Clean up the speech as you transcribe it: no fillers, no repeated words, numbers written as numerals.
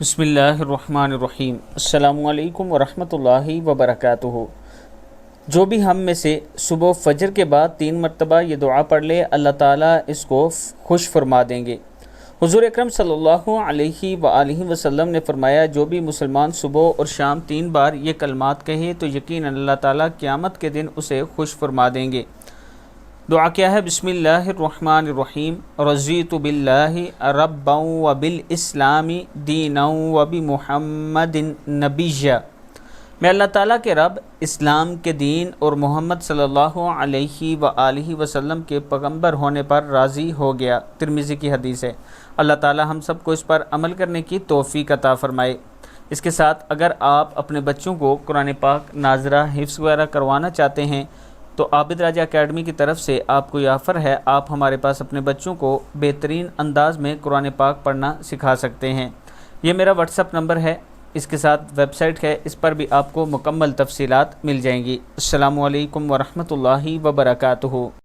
بسم اللہ الرحمن الرحیم۔ السلام علیکم ورحمۃ اللہ وبرکاتہ۔ جو بھی ہم میں سے صبح فجر کے بعد 3 مرتبہ یہ دعا پڑھ لے، اللہ تعالیٰ اس کو خوش فرما دیں گے۔ حضور اکرم صلی اللہ علیہ وآلہ وسلم نے فرمایا، جو بھی مسلمان صبح اور شام 3 بار یہ کلمات کہے تو یقیناً اللہ تعالیٰ قیامت کے دن اسے خوش فرما دیں گے۔ دعا کیا ہے؟ بسم اللہ الرحمن الرحیم۔ رضیت باللہ ربا وبالاسلام دینا وبمحمد نبیا۔ میں اللہ تعالیٰ کے رب، اسلام کے دین اور محمد صلی اللہ علیہ وآلہ وسلم کے پیغمبر ہونے پر راضی ہو گیا۔ ترمذی کی حدیث ہے۔ اللہ تعالیٰ ہم سب کو اس پر عمل کرنے کی توفیق عطا فرمائے۔ اس کے ساتھ اگر آپ اپنے بچوں کو قرآن پاک ناظرہ حفظ وغیرہ کروانا چاہتے ہیں تو عابد راجہ اکیڈمی کی طرف سے آپ کو یہ آفر ہے، آپ ہمارے پاس اپنے بچوں کو بہترین انداز میں قرآن پاک پڑھنا سکھا سکتے ہیں۔ یہ میرا واٹس ایپ نمبر ہے، اس کے ساتھ ویب سائٹ ہے، اس پر بھی آپ کو مکمل تفصیلات مل جائیں گی۔ السلام علیکم ورحمۃ اللہ وبرکاتہ۔